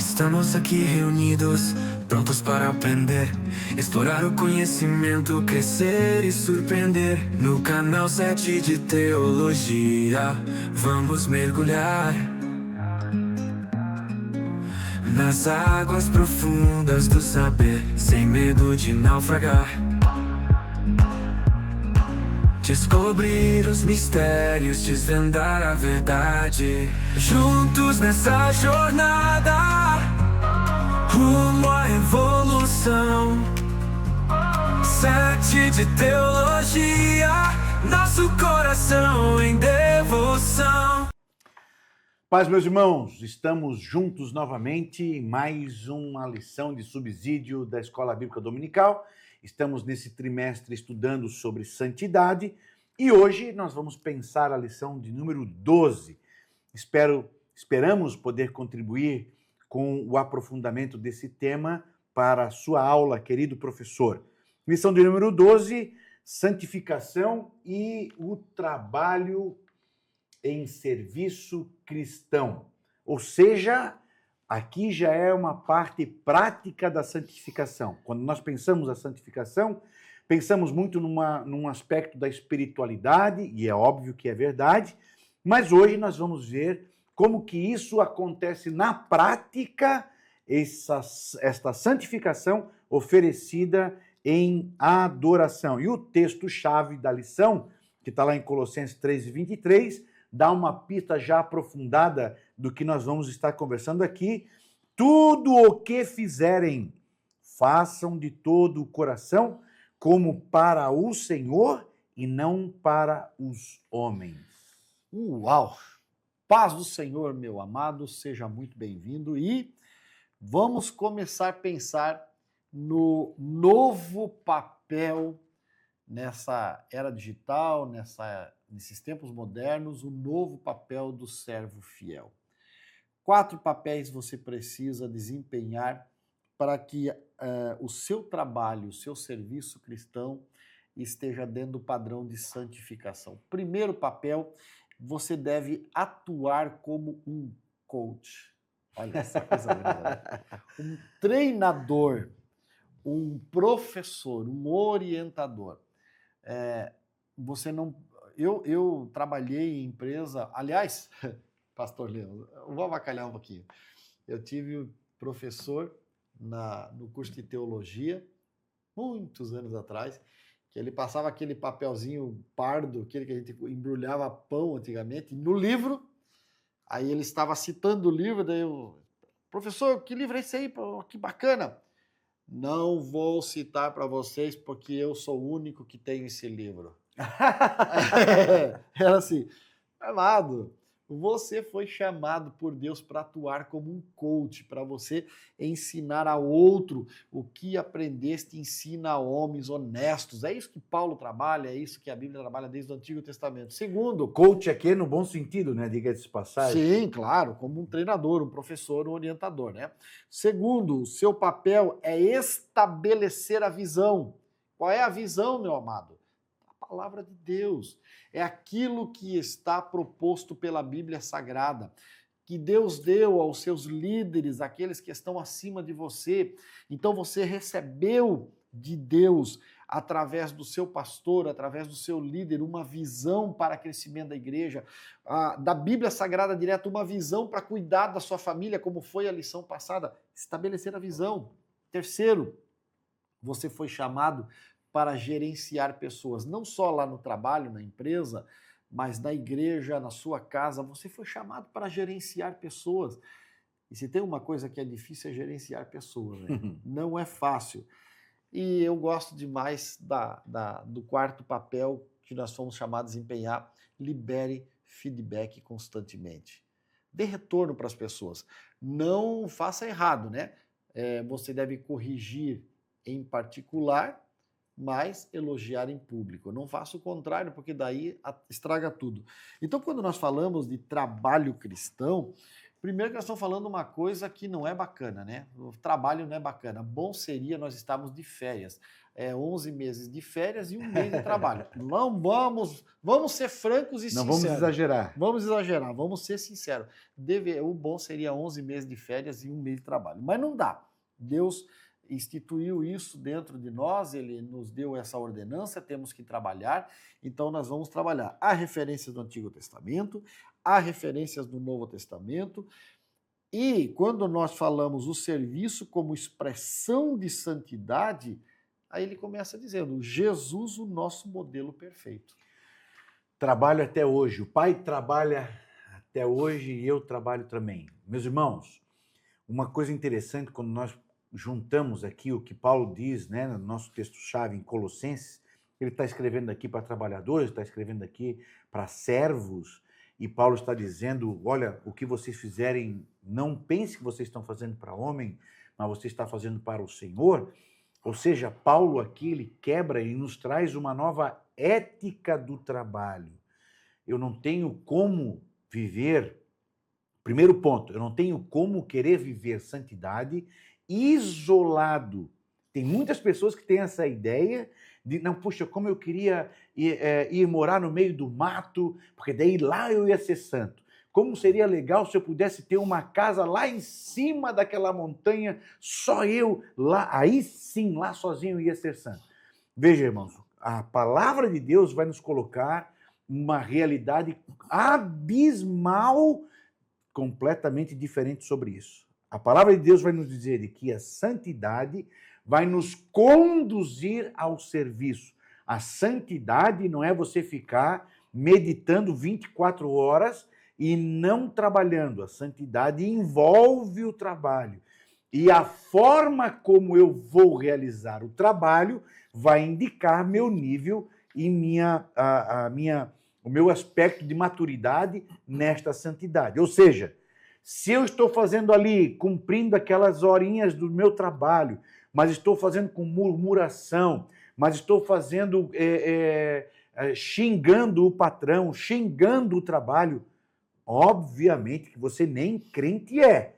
Estamos aqui reunidos, prontos para aprender, explorar o conhecimento, crescer e surpreender. No canal 7 de Teologia, vamos mergulhar nas águas profundas do saber, sem medo de naufragar. Descobrir os mistérios, desvendar a verdade. Juntos nessa jornada, rumo à evolução. 7 de Teologia, nosso coração em devoção. Paz, meus irmãos, estamos juntos novamente em mais uma lição de subsídio da Escola Bíblica Dominical. Estamos nesse trimestre estudando sobre santidade e hoje nós vamos pensar a lição de número 12. Esperamos poder contribuir com o aprofundamento desse tema para a sua aula, querido professor. Lição de número 12, santificação e o trabalho em serviço cristão. Ou seja, aqui já é uma parte prática da santificação. Quando nós pensamos a santificação, pensamos muito num aspecto da espiritualidade, e é óbvio que é verdade, mas hoje nós vamos ver como que isso acontece na prática, esta santificação oferecida em adoração. E o texto-chave da lição, que está lá em Colossenses 3:23, dá uma pista já aprofundada do que nós vamos estar conversando aqui. Tudo o que fizerem, façam de todo o coração, como para o Senhor e não para os homens. Uau! Paz do Senhor, meu amado, seja muito bem-vindo e vamos começar a pensar no novo papel nessa era digital, nesses tempos modernos, o novo papel do servo fiel. 4 papéis você precisa desempenhar para que o seu trabalho, o seu serviço cristão esteja dentro do padrão de santificação. Primeiro papel, você deve atuar como um coach. Olha essa coisa linda. Um treinador, um professor, um orientador. Você não... Eu trabalhei em empresa... Aliás, pastor Leandro, vou avacalhar um pouquinho. Eu tive professor no curso de teologia, muitos anos atrás, que ele passava aquele papelzinho pardo, aquele que a gente embrulhava pão antigamente, no livro, aí ele estava citando o livro, daí eu... Professor, que livro é esse aí? Que bacana! Não vou citar para vocês porque eu sou o único que tem esse livro. Era assim, amado, você foi chamado por Deus para atuar como um coach, para você ensinar a outro o que aprendeste, ensina a homens honestos. É isso que Paulo trabalha, é isso que a Bíblia trabalha desde o Antigo Testamento. Segundo, Coach aqui no bom sentido, né? Diga-se de passagem. Sim, claro, como um treinador, um professor, um orientador, né? Segundo, o seu papel é estabelecer a visão. Qual é a visão, meu amado? A palavra de Deus. É aquilo que está proposto pela Bíblia Sagrada, que Deus deu aos seus líderes, aqueles que estão acima de você. Então você recebeu de Deus, através do seu pastor, através do seu líder, uma visão para crescimento da igreja, da Bíblia Sagrada direto, uma visão para cuidar da sua família, como foi a lição passada, estabelecer a visão. Terceiro, você foi chamado para gerenciar pessoas, não só lá no trabalho, na empresa, mas na igreja, na sua casa, você foi chamado para gerenciar pessoas. E se tem uma coisa que é difícil é gerenciar pessoas, né? Não é fácil. E eu gosto demais do quarto papel que nós fomos chamados a desempenhar, libere feedback constantemente. Dê retorno para as pessoas. Não faça errado, né? Você deve corrigir em particular, mas elogiar em público. Não faça o contrário, porque daí estraga tudo. Então, quando nós falamos de trabalho cristão, primeiro que nós estamos falando uma coisa que não é bacana, né? O trabalho não é bacana. Bom seria nós estarmos de férias. 11 meses de férias e um mês de trabalho. Não vamos ser francos e Não sinceros. vamos exagerar. Vamos exagerar, vamos ser sinceros. O bom seria 11 meses de férias e um mês de trabalho. Mas não dá. Deus instituiu isso dentro de nós, ele nos deu essa ordenança, temos que trabalhar, então nós vamos trabalhar. Há referências do Antigo Testamento, há referências do Novo Testamento, e quando nós falamos o serviço como expressão de santidade, aí ele começa dizendo, Jesus, o nosso modelo perfeito. Trabalho até hoje, o pai trabalha até hoje e eu trabalho também. Meus irmãos, uma coisa interessante quando nós juntamos aqui o que Paulo diz, né, no nosso texto-chave em Colossenses, ele está escrevendo aqui para trabalhadores, está escrevendo aqui para servos, e Paulo está dizendo, olha, o que vocês fizerem, não pense que vocês estão fazendo para homem, mas você está fazendo para o Senhor. Ou seja, Paulo aqui, ele quebra e nos traz uma nova ética do trabalho. Eu não tenho como viver, primeiro ponto, eu não tenho como querer viver santidade isolado. Tem muitas pessoas que têm essa ideia de, não, puxa, como eu queria ir morar no meio do mato, porque daí lá eu ia ser santo. Como seria legal se eu pudesse ter uma casa lá em cima daquela montanha, só eu lá, aí sim, lá sozinho eu ia ser santo. Veja, irmãos, a palavra de Deus vai nos colocar uma realidade abismal, completamente diferente sobre isso. A palavra de Deus vai nos dizer que a santidade vai nos conduzir ao serviço. A santidade não é você ficar meditando 24 horas e não trabalhando. A santidade envolve o trabalho. E a forma como eu vou realizar o trabalho vai indicar meu nível e o meu aspecto de maturidade nesta santidade. Ou seja, se eu estou fazendo ali, cumprindo aquelas horinhas do meu trabalho, mas estou fazendo com murmuração, mas estou fazendo xingando o patrão, xingando o trabalho, obviamente que você nem crente é.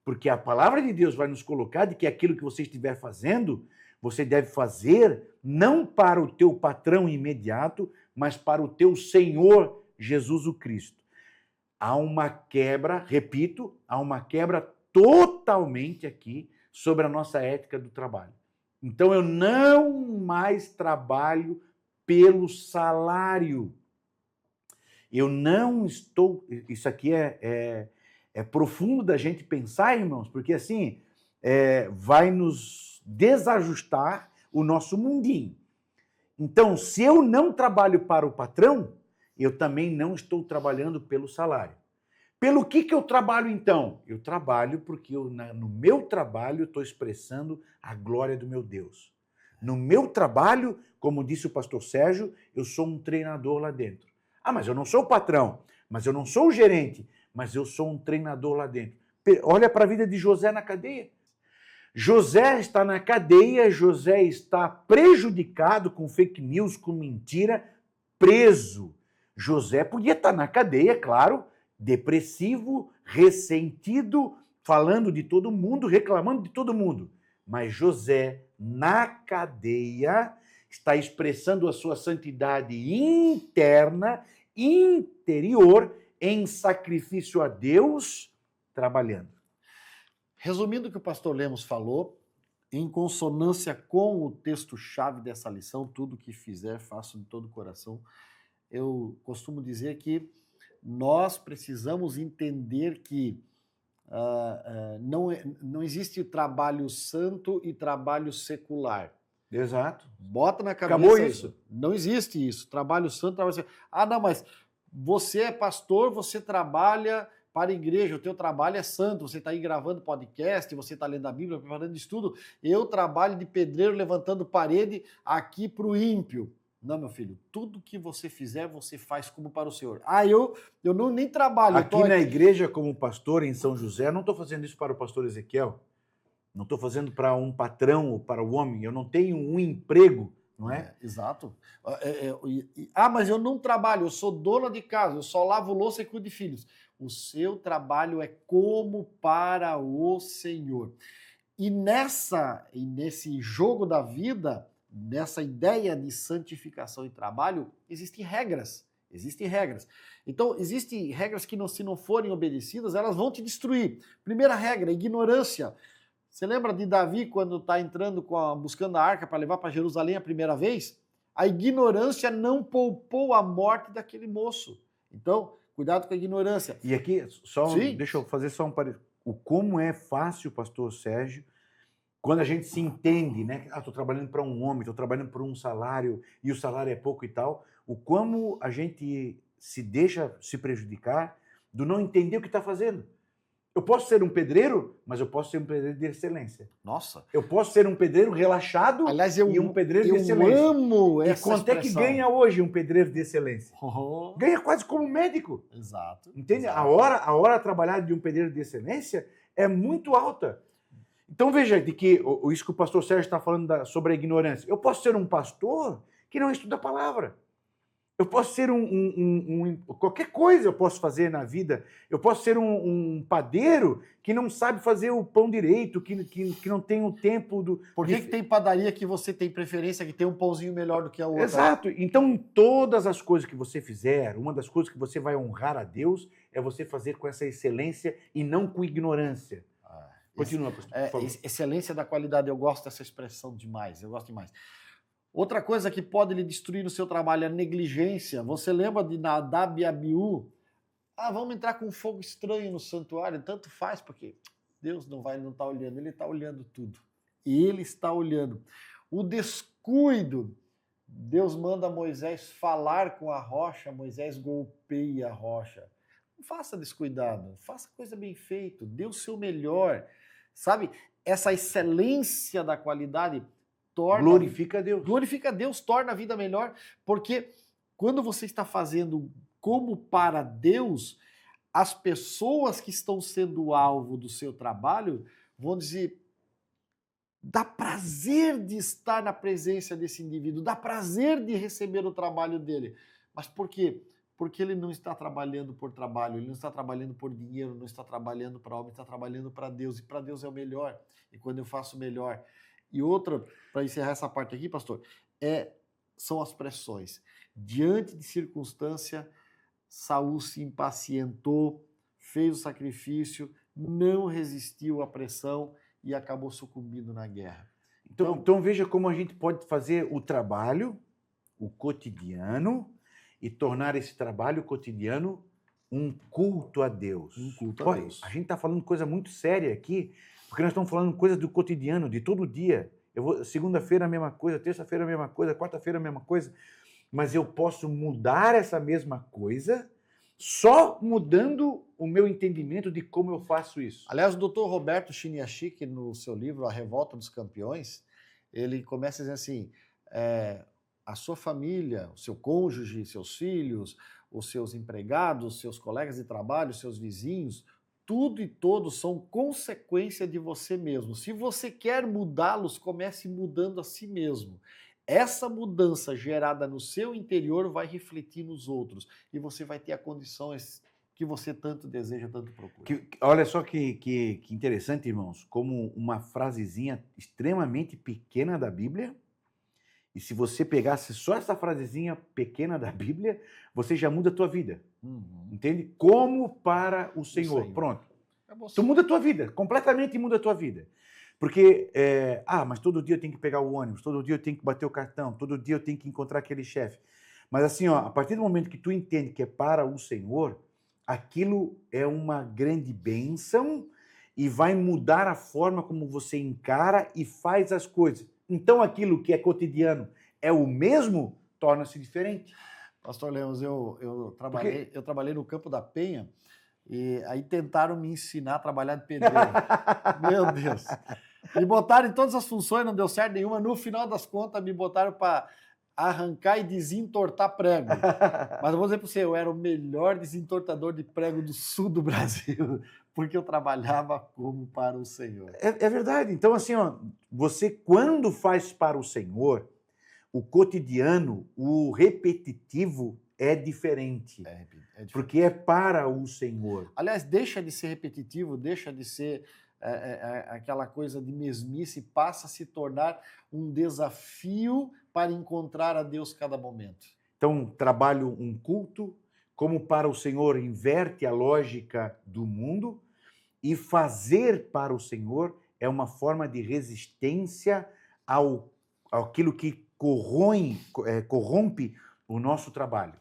Porque a palavra de Deus vai nos colocar de que aquilo que você estiver fazendo, você deve fazer não para o teu patrão imediato, mas para o teu Senhor Jesus o Cristo. Há uma quebra, repito, há uma quebra totalmente aqui sobre a nossa ética do trabalho. Então eu não mais trabalho pelo salário. Eu não estou... Isso aqui é profundo da gente pensar, irmãos, porque assim vai nos desajustar o nosso mundinho. Então, se eu não trabalho para o patrão, eu também não estou trabalhando pelo salário. Pelo que eu trabalho, então? Eu trabalho porque no meu trabalho eu estou expressando a glória do meu Deus. No meu trabalho, como disse o pastor Sérgio, eu sou um treinador lá dentro. Ah, mas eu não sou o patrão, mas eu não sou o gerente, mas eu sou um treinador lá dentro. Olha para a vida de José na cadeia. José está na cadeia, José está prejudicado com fake news, com mentira, preso. José podia estar na cadeia, claro, depressivo, ressentido, falando de todo mundo, reclamando de todo mundo. Mas José, na cadeia, está expressando a sua santidade interna, interior, em sacrifício a Deus, trabalhando. Resumindo o que o pastor Lemos falou, em consonância com o texto-chave dessa lição, tudo que fizer, faço de todo o coração, eu costumo dizer que nós precisamos entender que não existe trabalho santo e trabalho secular. Exato. Bota na cabeça. Acabou isso. Não existe isso. Trabalho santo, trabalho secular. Ah, não, mas você é pastor, você trabalha para a igreja, o teu trabalho é santo, você está aí gravando podcast, você está lendo a Bíblia, preparando estudo. Eu trabalho de pedreiro levantando parede aqui para o ímpio. Não, meu filho, tudo que você fizer, você faz como para o Senhor. Ah, eu nem trabalho. Aqui na igreja, como pastor em São José, eu não estou fazendo isso para o pastor Ezequiel. Não estou fazendo para um patrão ou para o homem. Eu não tenho um emprego, não é? Exato. Mas eu não trabalho, eu sou dona de casa, eu só lavo louça e cuido de filhos. O seu trabalho é como para o Senhor. E nesse jogo da vida, nessa ideia de santificação e trabalho, existem regras. Existem regras. Então, existem regras que, se não forem obedecidas, elas vão te destruir. Primeira regra, ignorância. Você lembra de Davi quando está entrando, buscando a arca para levar para Jerusalém a primeira vez? A ignorância não poupou a morte daquele moço. Então, cuidado com a ignorância. E aqui, deixa eu fazer só um parênteses. O como é fácil, pastor Sérgio, quando a gente se entende, né? Estou trabalhando para um homem, estou trabalhando por um salário, e o salário é pouco e tal. O como a gente se deixa se prejudicar do não entender o que está fazendo. Eu posso ser um pedreiro, mas eu posso ser um pedreiro de excelência. Nossa. Eu posso ser um pedreiro relaxado. Aliás, e um pedreiro de excelência. Eu amo essa expressão. E quanto é que ganha hoje um pedreiro de excelência? Oh. Ganha quase como médico. Exato. Entende? Exato. A hora trabalhada de um pedreiro de excelência é muito alta. Então veja de que isso que o pastor Sérgio está falando sobre a ignorância. Eu posso ser um pastor que não estuda a palavra. Eu posso ser qualquer coisa eu posso fazer na vida. Eu posso ser um padeiro que não sabe fazer o pão direito, que não tem o tempo do... Por que tem padaria que você tem preferência, que tem um pãozinho melhor do que a outra? Exato. Então, em todas as coisas que você fizer, uma das coisas que você vai honrar a Deus é você fazer com essa excelência e não com ignorância. Continua, pastor, por favor. Excelência da qualidade, eu gosto dessa expressão demais, eu gosto demais. Outra coisa que pode lhe destruir no seu trabalho é a negligência. Você lembra de Nadab e Abiú? Vamos entrar com um fogo estranho no santuário. Tanto faz, porque Deus não está olhando, Ele está olhando tudo. E Ele está olhando. O descuido, Deus manda Moisés falar com a rocha, Moisés golpeia a rocha. Não faça descuidado, faça coisa bem feita, dê o seu melhor. Sabe, essa excelência da qualidade glorifica a Deus. Glorifica a Deus, torna a vida melhor, porque quando você está fazendo como para Deus, as pessoas que estão sendo alvo do seu trabalho vão dizer: dá prazer de estar na presença desse indivíduo, dá prazer de receber o trabalho dele. Mas por quê? Porque ele não está trabalhando por trabalho, ele não está trabalhando por dinheiro, não está trabalhando para homem, está trabalhando para Deus, e para Deus é o melhor. E quando eu faço o melhor... E outra, para encerrar essa parte aqui, pastor, são as pressões. Diante de circunstância, Saul se impacientou, fez o sacrifício, não resistiu à pressão e acabou sucumbindo na guerra. Então veja como a gente pode fazer o trabalho, o cotidiano, e tornar esse trabalho cotidiano um culto a Deus. Um culto a Deus. A gente está falando coisa muito séria aqui, porque nós estamos falando coisas do cotidiano, de todo dia. Segunda-feira a mesma coisa, terça-feira a mesma coisa, quarta-feira a mesma coisa. Mas eu posso mudar essa mesma coisa só mudando o meu entendimento de como eu faço isso. Aliás, o Dr. Roberto Chiniachik, no seu livro A Revolta dos Campeões, ele começa dizendo assim, a sua família, o seu cônjuge, seus filhos, os seus empregados, os seus colegas de trabalho, os seus vizinhos, tudo e todos são consequência de você mesmo. Se você quer mudá-los, comece mudando a si mesmo. Essa mudança gerada no seu interior vai refletir nos outros e você vai ter as condições que você tanto deseja, tanto procura. Olha só que interessante, irmãos, como uma frasezinha extremamente pequena da Bíblia, e se você pegasse só essa frasezinha pequena da Bíblia, você já muda a tua vida. Entende? Como para o Senhor. Pronto. Tu muda a tua vida, completamente muda a tua vida. Porque, mas todo dia eu tenho que pegar o ônibus, todo dia eu tenho que bater o cartão, todo dia eu tenho que encontrar aquele chefe. Mas assim, a partir do momento que tu entende que é para o Senhor, aquilo é uma grande bênção e vai mudar a forma como você encara e faz as coisas. Então aquilo que é cotidiano é o mesmo, torna-se diferente. Pastor Lemos, eu trabalhei no Campo da Penha e aí tentaram me ensinar a trabalhar de pedreiro. Meu Deus. Me botaram em todas as funções, não deu certo nenhuma. No final das contas, me botaram para arrancar e desentortar prego. Mas eu vou dizer para você, eu era o melhor desentortador de prego do sul do Brasil, porque eu trabalhava como para o Senhor. É verdade. Então, assim, você quando faz para o Senhor, o cotidiano, o repetitivo é diferente. É diferente. Porque é para o Senhor. Aliás, deixa de ser repetitivo, deixa de ser aquela coisa de mesmice, passa a se tornar um desafio para encontrar a Deus cada momento. Então, trabalho um culto, como para o Senhor inverte a lógica do mundo, e fazer para o Senhor é uma forma de resistência àquilo que corrompe o nosso trabalho.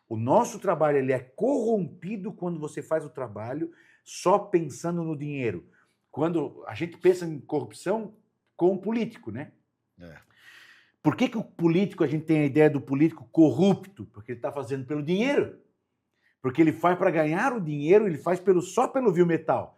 O nosso trabalho ele é corrompido quando você faz o trabalho só pensando no dinheiro. Quando a gente pensa em corrupção com o político, né? Por que o político, a gente tem a ideia do político corrupto? Porque ele está fazendo pelo dinheiro. Porque ele faz para ganhar o dinheiro, ele faz só pelo vil metal.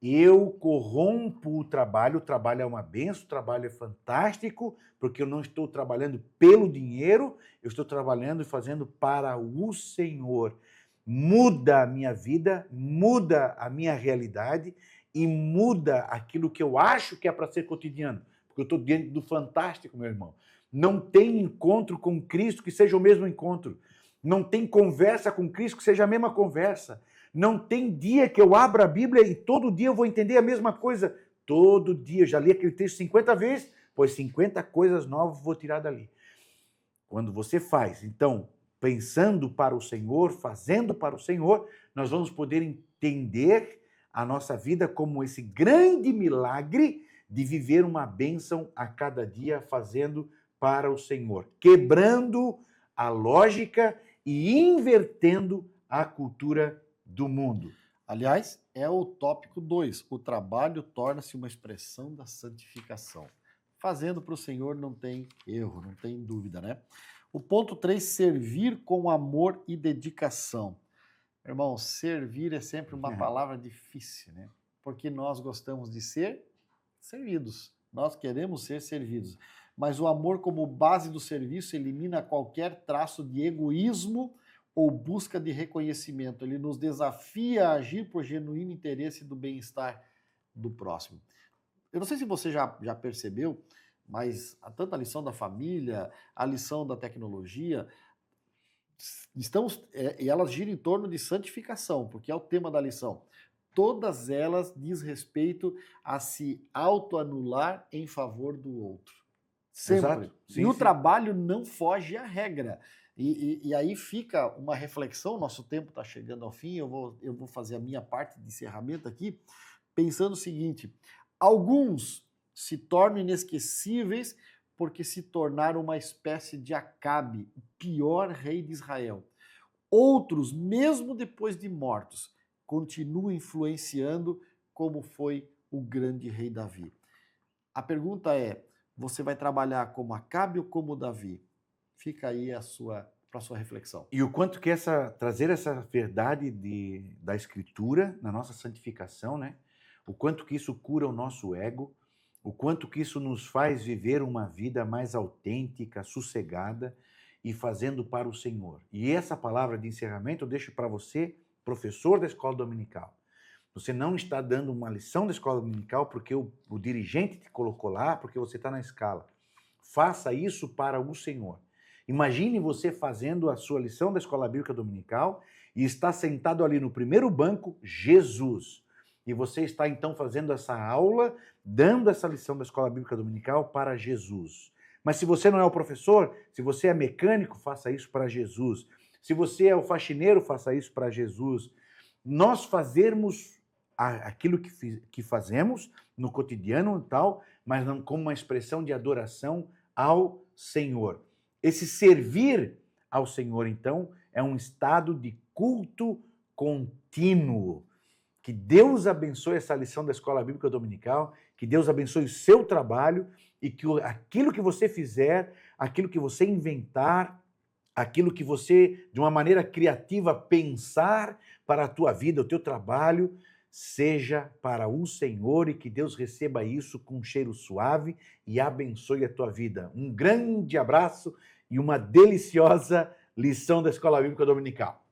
Eu corrompo o trabalho é uma benção, o trabalho é fantástico, porque eu não estou trabalhando pelo dinheiro, eu estou trabalhando e fazendo para o Senhor. Muda a minha vida, muda a minha realidade e muda aquilo que eu acho que é para ser cotidiano, porque eu estou dentro do fantástico, meu irmão. Não tem encontro com Cristo que seja o mesmo encontro. Não tem conversa com Cristo que seja a mesma conversa. Não tem dia que eu abra a Bíblia e todo dia eu vou entender a mesma coisa. Todo dia, eu já li aquele texto 50 vezes, pois 50 coisas novas vou tirar dali. Quando você faz, então, pensando para o Senhor, fazendo para o Senhor, nós vamos poder entender a nossa vida como esse grande milagre de viver uma bênção a cada dia fazendo para o Senhor, quebrando a lógica e invertendo a cultura do mundo. Aliás, é o tópico 2. O trabalho torna-se uma expressão da santificação. Fazendo para o Senhor não tem erro, não tem dúvida, né? O ponto 3, servir com amor e dedicação. Irmão, servir é sempre uma palavra difícil, né? Porque nós gostamos de ser servidos. Nós queremos ser servidos. Mas o amor como base do serviço elimina qualquer traço de egoísmo ou busca de reconhecimento. Ele nos desafia a agir por genuíno interesse do bem-estar do próximo. Eu não sei se você já percebeu, mas tanto a lição da família, a lição da tecnologia, e elas giram em torno de santificação, porque é o tema da lição. Todas elas diz respeito a se autoanular em favor do outro. Sempre. Exato. Sim, e o sim. trabalho não foge à regra. E aí fica uma reflexão, nosso tempo está chegando ao fim, eu vou fazer a minha parte de encerramento aqui, pensando o seguinte: alguns se tornam inesquecíveis porque se tornaram uma espécie de Acabe, o pior rei de Israel. Outros, mesmo depois de mortos, continuam influenciando como foi o grande rei Davi. A pergunta é: você vai trabalhar como Acabe ou como Davi? Fica aí para a sua reflexão. E o quanto que trazer essa verdade da Escritura na nossa santificação, né? O quanto que isso cura o nosso ego, o quanto que isso nos faz viver uma vida mais autêntica, sossegada e fazendo para o Senhor. E essa palavra de encerramento eu deixo para você, professor da escola dominical. Você não está dando uma lição da escola dominical porque o dirigente te colocou lá, porque você está na escala. Faça isso para o Senhor. Imagine você fazendo a sua lição da escola bíblica dominical e está sentado ali no primeiro banco, Jesus. E você está então fazendo essa aula, dando essa lição da escola bíblica dominical para Jesus. Mas se você não é o professor, se você é mecânico, faça isso para Jesus. Se você é o faxineiro, faça isso para Jesus. Nós fazermos aquilo que fazemos no cotidiano e tal, mas não como uma expressão de adoração ao Senhor. Esse servir ao Senhor, então, é um estado de culto contínuo. Que Deus abençoe essa lição da Escola Bíblica Dominical, que Deus abençoe o seu trabalho e que aquilo que você fizer, aquilo que você inventar, aquilo que você, de uma maneira criativa, pensar para a tua vida, o teu trabalho, seja para o Senhor e que Deus receba isso com um cheiro suave e abençoe a tua vida. Um grande abraço e uma deliciosa lição da Escola Bíblica Dominical.